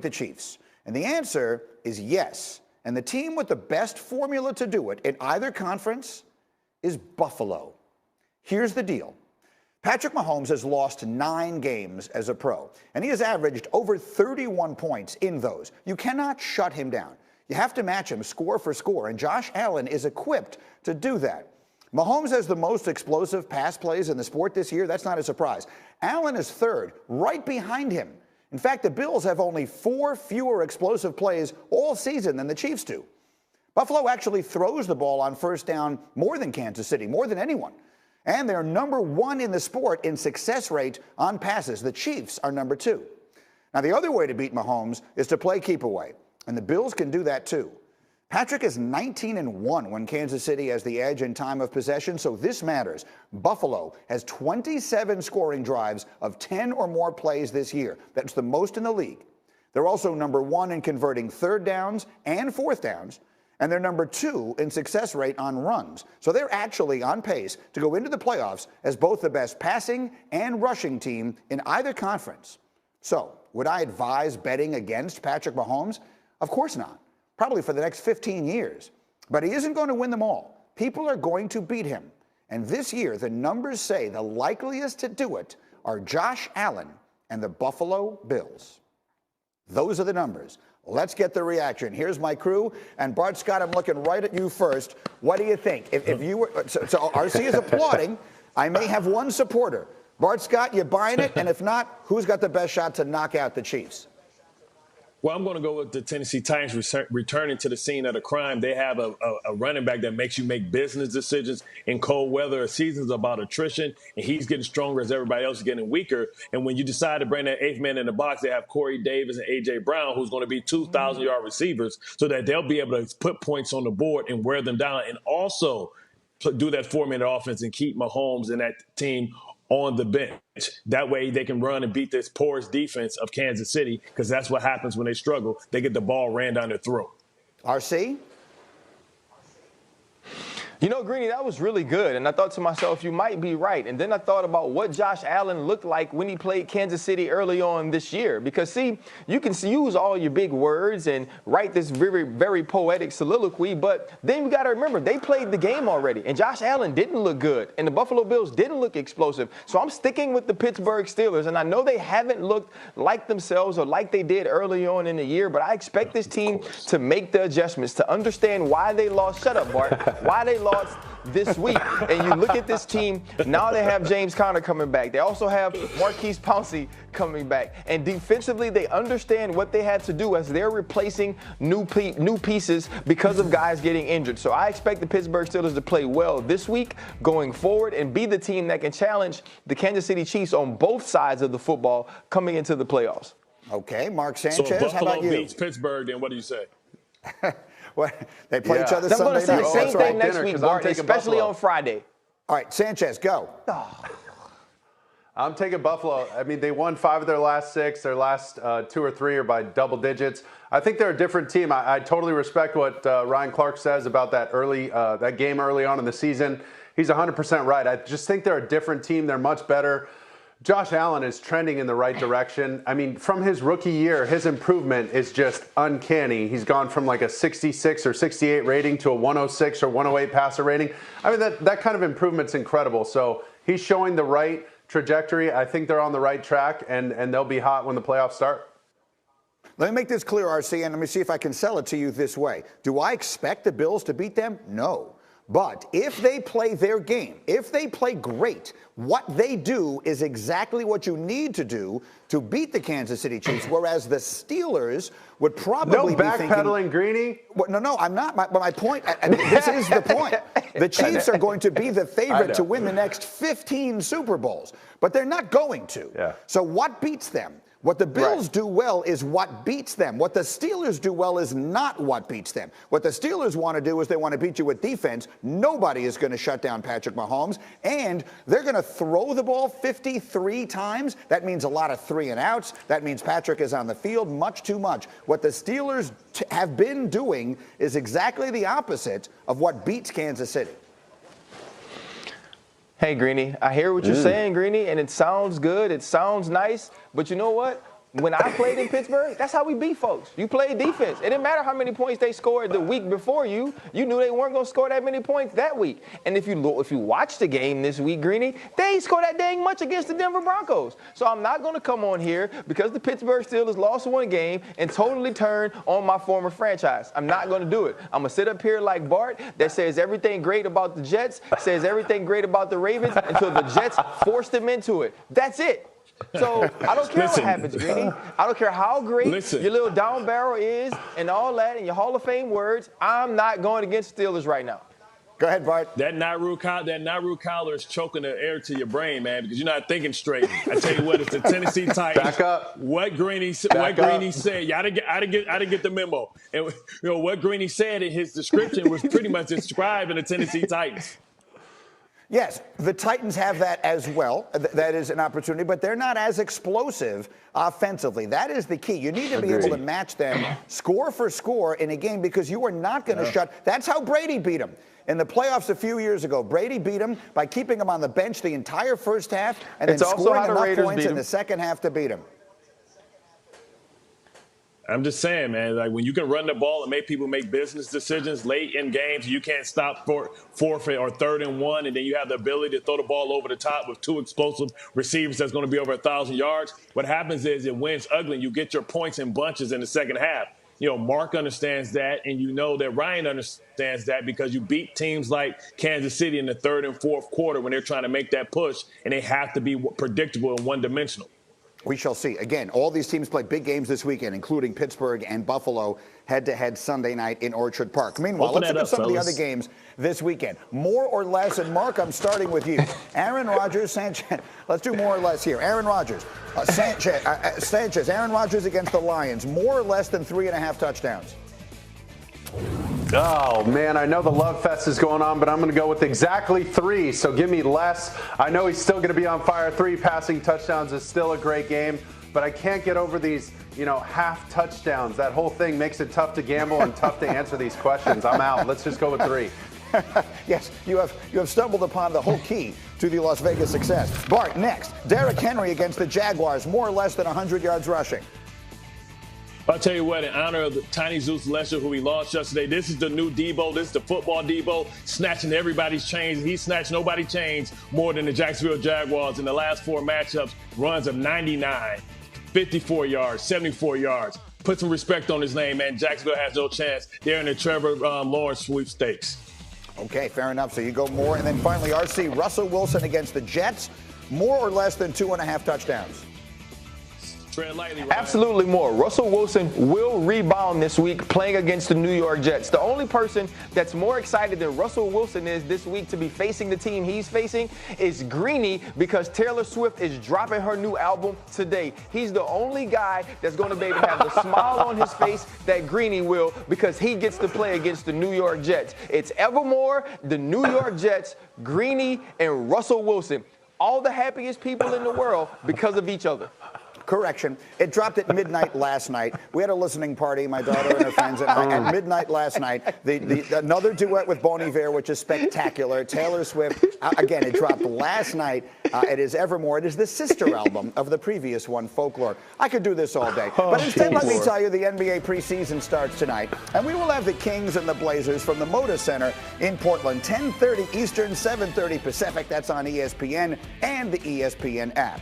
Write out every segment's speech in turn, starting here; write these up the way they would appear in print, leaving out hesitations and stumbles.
the Chiefs? And the answer is yes. And the team with the best formula to do it in either conference is Buffalo. Here's the deal. Patrick Mahomes has lost 9 games as a pro, and he has averaged over 31 points in those. You cannot shut him down. You have to match him score for score, and Josh Allen is equipped to do that. Mahomes has the most explosive pass plays in the sport this year. That's not a surprise. Allen is third, right behind him. In fact, the Bills have only 4 fewer explosive plays all season than the Chiefs do. Buffalo actually throws the ball on first down more than Kansas City, more than anyone. And they're number 1 in the sport in success rate on passes. The Chiefs are number 2. Now, the other way to beat Mahomes is to play keep away, and the Bills can do that too. Patrick is 19-1 when Kansas City has the edge in time of possession, so this matters. Buffalo has 27 scoring drives of 10 or more plays this year. That's the most in the league. They're also number 1 in converting third downs and fourth downs, and they're number 2 in success rate on runs. So they're actually on pace to go into the playoffs as both the best passing and rushing team in either conference. So would I advise betting against Patrick Mahomes? Of course not. Probably for the next 15 years. But he isn't going to win them all. People are going to beat him. And this year, the numbers say the likeliest to do it are Josh Allen and the Buffalo Bills. Those are the numbers. Let's get the reaction. Here's my crew. And Bart Scott, I'm looking right at you first. What do you think? If you were, so RC is applauding. I may have one supporter. Bart Scott, you buying it? And if not, who's got the best shot to knock out the Chiefs? Well, I'm going to go with the Tennessee Titans returning to the scene of the crime. They have a running back that makes you make business decisions in cold weather. A season's about attrition, and he's getting stronger as everybody else is getting weaker. And when you decide to bring that 8th man in the box, they have Corey Davis and A.J. Brown, who's going to be 2,000-yard receivers, so that they'll be able to put points on the board and wear them down, and also do that 4-minute offense and keep Mahomes and that team on the bench. That way they can run and beat this porous defense of Kansas City, because that's what happens when they struggle. They get the ball ran down their throat. RC? You know, Greeny, that was really good. And I thought to myself, you might be right. And then I thought about what Josh Allen looked like when he played Kansas City early on this year. Because, see, you can use all your big words and write this very, very poetic soliloquy. But then you got to remember, they played the game already. And Josh Allen didn't look good. And the Buffalo Bills didn't look explosive. So I'm sticking with the Pittsburgh Steelers. And I know they haven't looked like themselves or like they did early on in the year. But I expect this team to make the adjustments, to understand why they lost. Shut up, Bart. Why they lost this week. And you look at this team, now they have James Conner coming back. They also have Marquise Pouncey coming back. And defensively, they understand what they had to do as they're replacing new pieces because of guys getting injured. So I expect the Pittsburgh Steelers to play well this week going forward and be the team that can challenge the Kansas City Chiefs on both sides of the football coming into the playoffs. Okay, Mark Sanchez, so if Buffalo how about you? beats Pittsburgh, then what do you say? Well, they play each other I'm Sunday going to say night. the same thing next week, Bart, especially on Friday. All right, Sanchez, go. I'm taking Buffalo. I mean, they won 5 of their last 6. Their last 2 or 3 are by double digits. I think they're a different team. I totally respect what Ryan Clark says about that game early on in the season. He's 100% right. I just think they're a different team. They're much better. Josh Allen is trending in the right direction. I mean, from his rookie year, his improvement is just uncanny. He's gone from like a 66 or 68 rating to a 106 or 108 passer rating. I mean, that kind of improvement's incredible. So he's showing the right trajectory. I think they're on the right track, and they'll be hot when the playoffs start. Let me make this clear, RC, and let me see if I can sell it to you this way. Do I expect the Bills to beat them? No. But if they play their game, if they play great, what they do is exactly what you need to do to beat the Kansas City Chiefs, whereas the Steelers would probably be thinking... No backpedaling, Greeny. Well, no, I'm not. But my point, and this is the point. The Chiefs are going to be the favorite to win the next 15 Super Bowls, but they're not going to. Yeah. So what beats them? What the Bills do well is what beats them. What the Steelers do well is not what beats them. What the Steelers want to do is they want to beat you with defense. Nobody is going to shut down Patrick Mahomes. And they're going to throw the ball 53 times. That means a lot of 3-and-outs. That means Patrick is on the field much too much. What the Steelers have been doing is exactly the opposite of what beats Kansas City. Hey, Greeny, I hear what you're saying, Greeny, and it sounds good. It sounds nice. But you know what? When I played in Pittsburgh, that's how we beat folks. You played defense. It didn't matter how many points they scored the week before you. You knew they weren't going to score that many points that week. And if you watch the game this week, Greeny, they ain't scored that dang much against the Denver Broncos. So I'm not going to come on here because the Pittsburgh Steelers lost one game and totally turn on my former franchise. I'm not going to do it. I'm going to sit up here like Bart that says everything great about the Jets, says everything great about the Ravens until the Jets forced them into it. That's it. So I don't care what happens, Greeny. I don't care how great your little down barrel is and all that and your Hall of Fame words. I'm not going against Steelers right now. Go ahead, Bart. That Nauru collar is choking the air to your brain, man, because you're not thinking straight. I tell you what, it's the Tennessee Titans. Back up. What Greeny said. Yeah, I didn't get the memo. And what Greeny said in his description was pretty much describing the Tennessee Titans. Yes, the Titans have that as well. That is an opportunity, but they're not as explosive offensively. That is the key. You need to be able to match them score for score in a game because you are not going to shut. That's how Brady beat him. In the playoffs a few years ago, Brady beat him by keeping him on the bench the entire first half and then scoring enough points in the second half to beat him. I'm just saying, man, like when you can run the ball and make people make business decisions late in games, you can't stop for forfeit or 3rd and 1, and then you have the ability to throw the ball over the top with 2 explosive receivers that's going to be over 1,000 yards. What happens is it wins ugly, and you get your points in bunches in the second half. Mark understands that, and you know that Ryan understands that because you beat teams like Kansas City in the 3rd and 4th quarter when they're trying to make that push, and they have to be predictable and one-dimensional. We shall see. Again, all these teams play big games this weekend, including Pittsburgh and Buffalo, head-to-head Sunday night in Orchard Park. Meanwhile, let's look at some of the other games this weekend. More or less, and Mark, I'm starting with you. Aaron Rodgers, Sanchez. Let's do more or less here. Aaron Rodgers, Sanchez, Aaron Rodgers against the Lions. More or less than 3.5 touchdowns. Oh, man, I know the love fest is going on, but I'm going to go with exactly 3, so give me less. I know he's still going to be on fire. 3 passing touchdowns is still a great game, but I can't get over these, half touchdowns. That whole thing makes it tough to gamble and tough to answer these questions. I'm out. Let's just go with 3. Yes, you have stumbled upon the whole key to the Las Vegas success. Bart, next. Derrick Henry against the Jaguars, more or less than 100 yards rushing. I'll tell you what, in honor of the Tiny Zeus Lesher, who we lost yesterday, this is the new Debo. This is the football Debo, snatching everybody's chains. He snatched nobody's chains more than the Jacksonville Jaguars in the last 4 matchups. Runs of 99, 54 yards, 74 yards. Put some respect on his name, man. Jacksonville has no chance. They're in the Trevor Lawrence sweepstakes. Okay, fair enough. So you go more. And then finally, RC, Russell Wilson against the Jets, more or less than 2.5 touchdowns. Tread lightly, Ryan. Absolutely more. Russell Wilson will rebound this week playing against the New York Jets. The only person that's more excited than Russell Wilson is this week to be facing the team he's facing is Greeny because Taylor Swift is dropping her new album today. He's the only guy that's going to be able to have the smile on his face that Greeny will because he gets to play against the New York Jets. It's Evermore, the New York Jets, Greeny, and Russell Wilson. All the happiest people in the world because of each other. Correction. It dropped at midnight last night. We had a listening party, my daughter and her friends and I, at midnight last night. Another duet with Bon Iver, which is spectacular. Taylor Swift, again, it dropped last night. It is Evermore. It is the sister album of the previous one, Folklore. I could do this all day. But instead, let me tell you, the NBA preseason starts tonight. And we will have the Kings and the Blazers from the Moda Center in Portland, 10:30 Eastern, 7:30 Pacific. That's on ESPN and the ESPN app.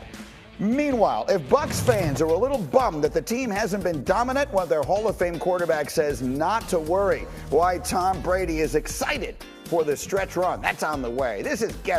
Meanwhile, if Bucs fans are a little bummed that the team hasn't been dominant, well, their Hall of Fame quarterback says not to worry. Why Tom Brady is excited for the stretch run. That's on the way. This is Get Up.